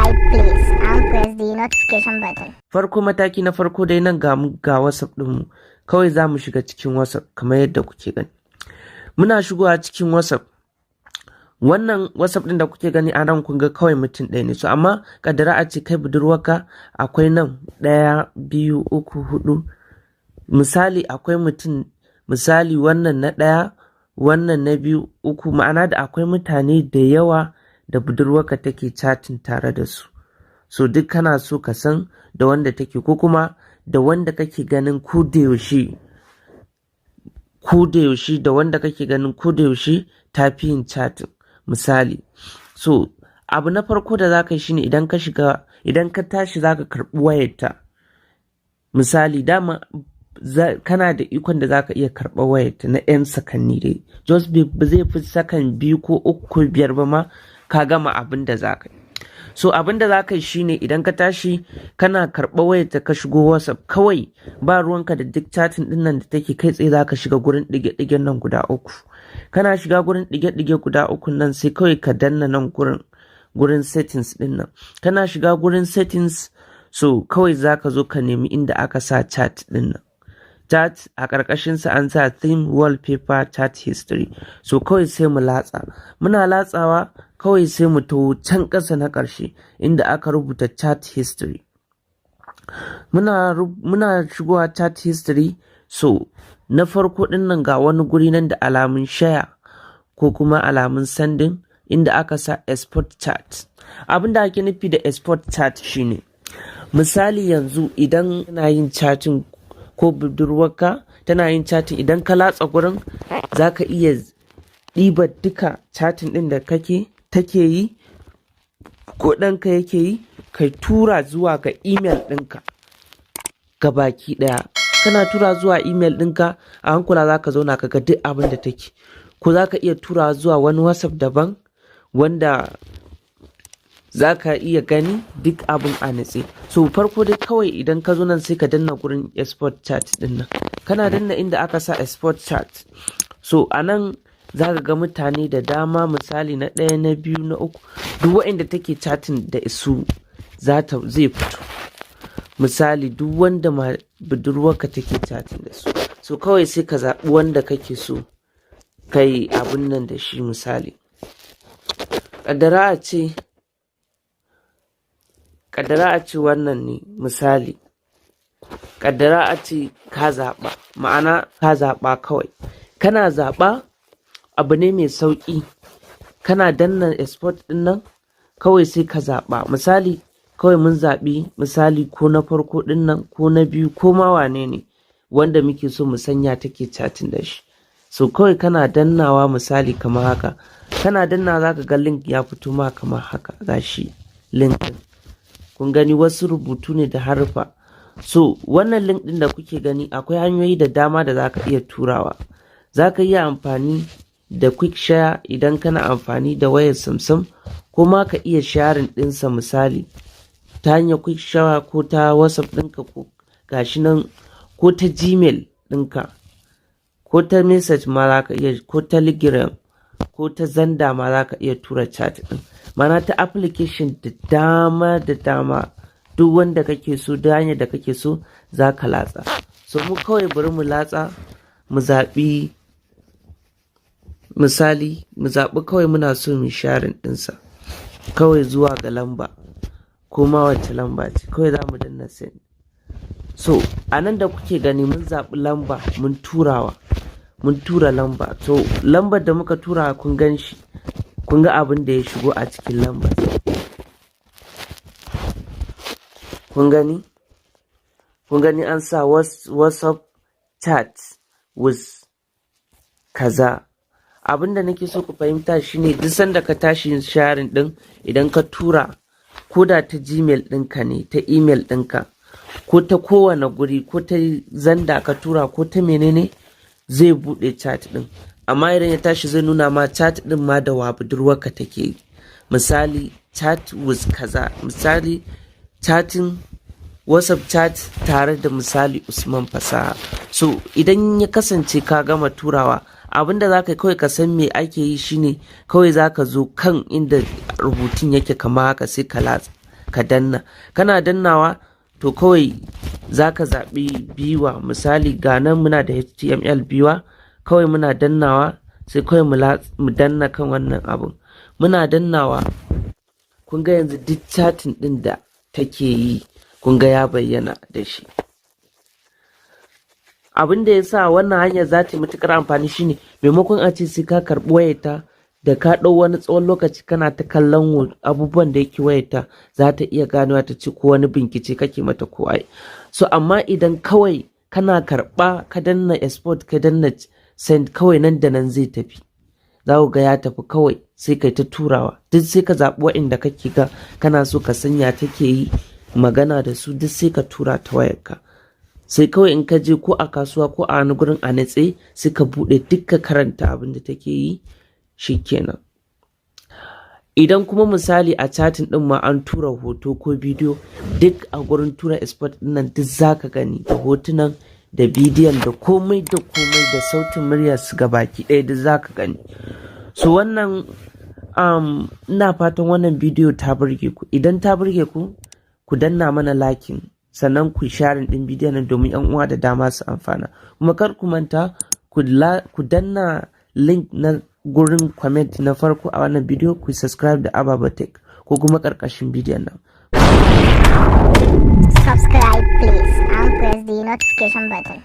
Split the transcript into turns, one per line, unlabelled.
subscribe please and press the notification button.
Farko mataki na farko dai nan ga WhatsApp ɗinmu. Kawai za mu shiga cikin WhatsApp kamar yadda kuke gani. Muna shigowa cikin WhatsApp. Wannan WhatsApp ɗin da kuke gani a nan kun ga kawai mutum ɗaya ne. So amma kaddara a ce kai budurwarka akwai nan 1, 2, 3, 4. Misali akwai mutum, misali wannan na 1, wannan na 2, 3, ma'ana da akwai mutane da yawa da budurwarka take chatting tare da su. So duk kana so ka san da wanda take ko kuma da wanda kake ganin ko da yaushe da wanda kake ganin ko da yaushe ta fi yin chatting misali. So abu na farko da za ka yi shine idan ka tashi za ka karɓi wayarta misali dama kana da ikon da za ka iya karɓar wayarta na 'yan sakanni dai, just ba zai fi sakan 2 ko 3 ko 5 ba ma ka gama abin da za ka yi. So abin da za ka yi shine idan ka tashi kana karɓar wayarta ka shigo WhatsApp kawai ba ruwanka da duk chatting ɗin nan da take, kai tsaye za ka shiga gurin ɗige-ɗigen nan guda 3. Kana shiga gurin ɗige-ɗige guda 3 nan sai kawai ka danna nan gurin settings ɗin nan. Kana shiga gurin settings so kawai za ka zo ka nemi inda aka sa chat ɗin nan. Chat a ƙarƙashinsa an sa theme wallpaper chat history. So kawai sai mu latsa. Muna latsawa kawai sai mu taho can ƙasa na ƙarshe inda aka rubuta chat history. Muna shigowa chat history. So na farko ɗin nan ga wani guri nan da alamun share ko kuma alamun sending inda aka sa export chat. Abin da ake nufi da export chat shine misali yanzu idan kana yin chatting ko budurwarka tana yin chatting, idan ka latsa gurin za ka iya ɗiba duka chatting ɗin da take yi ko ɗanka yake yi kai tura zuwa ga email ɗinka ga baki ɗaya. Kana tura zuwa email ɗinka a hankula za ka zauna ka ga duk abin da take, ko za ka iya tura zuwa wani WhatsApp daban wanda za ka iya gani duk abin a natse. So farko dai kawai idan ka zo nan sai ka danna gurin export chat ɗin nan. Kana danna inda aka sa export chat. So a nan za ka ga mutane da dama misali na 1, na 2, na 3 duk waɗanda take chatting da su zai fito. Misali duk wanda budurwarka take chatting da su. So kawai sai ka zaɓi wanda kake so kai abun nan da shi misali. Kaddara a ce wannan ne misali. Kaddara a ce ka zaɓa, ma'ana ka zaɓa kawai. Kana zaɓa abu ne mai sauƙi. Kana danna export ɗin nan kawai sai ka zaɓa. Misali kawai mun zaɓi misali ko na farko ɗin nan ko na 2 ko ma wane ne wanda muke so mu sanya take chatting da shi. So kawai kana dannawa misali kamar haka. Kana danna za ka ga link ya fito ma kamar haka gashi link ɗin. Kun gani wasu rubutu ne da harfa. So wannan link ɗin da kuke gani akwai hanyoyi da dama da za ka iya turawa. Za ka iya amfani da quick share idan kana amfani da wayar Samsung, ko ma ka iya sharing ɗinsa misali ta hanyar quick share ko ta WhatsApp ɗinka ko gashi nan ko ta Gmail ɗinka ko ta message ma za ka iya, ko Telegram ko ta Zanda ma za ka iya tura chat ɗin. Mana ta application da dama duk wanda kake so da hanyar da kake so za ka latsa. So mu kawai bari mu latsa mu zaɓi misali mu zaɓi kawai muna so mu sharing ɗinsa kawai zuwa ga lamba ko ma wacce lamba ce kawai za mu danna send. So a nan da kuke gani mun zaɓi lamba mun tura lamba. So lambar da muka tura kun gan shi, kun ga abin da ya shigo a cikin lambar. Kun gani an sa WhatsApp chat with kaza. Abin da nake so ku fahimta shine duk sanda ka tashi yin sharing din, idan ka tura ko da ta Gmail ɗinka ne, ta email ɗinka ko ta kowane guri ko ta Zanda ka tura ko ta menene zai buɗe chat ɗin. Amma idan ya tashi zai nuna ma chat ɗin ma da wa budurwarka take. Misali chat with kaza, misali chatting WhatsApp chat tare da misali Usman Fasaha. So idan ya kasance ka gama turawa, abinda za ka kawai ka san me ake yi shine kawai za ka zo kan inda rubutun yake kama haka sai ka latsa. ka danna, kana dannawa to kawai za ka zaɓi biwa. Misali ga nan muna da html biwa, kawai muna dannawa sai kawai mu danna kan wannan abun, muna dannawa kun ga yanzu duk chatting ɗin da take yi kun ga ya bayyana da shi. Abin da ya sa wannan hanyar za ta yi matuƙar amfani shine maimakon a ce sai ka karɓi wayarta da ka ɗau wani tsawon lokaci kana ta kallon abubuwan da yake wayarta, za ta iya ganewa ta ce ko wani bincike kake mata ko ai. So amma idan kawai kana karɓa ka danna export ka danna send, kawai nan da nan zai tafi, za ku ga ya tafi kawai sai kai ta turawa. Duk sai ka zaɓi waɗanda kake ga kana so ka sanya take yi magana da su, duk sai ka tura ta wayarka. Sai kawai in ka je ko a kasuwa ko a wani gurin a natse sai ka buɗe duk ka karanta abin da take yi, shikenan. Idan kuma misali a chatin din ma an tura hoto ko bidiyo, duk a gurin tura export din nan duk zaka gani da hotunan da bidiyon da komai da sautin muryar su baki ɗaya duk zaka gani. So wannan ina fatan wannan bidiyo ta burge ku. Idan ta burge ku, ku danna mana lakin, sannan ku sharing din bidiyon nan domin yan uwa da dama su amfana. Kuma kar ku manta ku danna link na gurin comment na farko a wannan bidiyo, ku subscribe da Ababa Tech ko kuma karkashin bidiyon nan.
Subscribe please and press the notification button.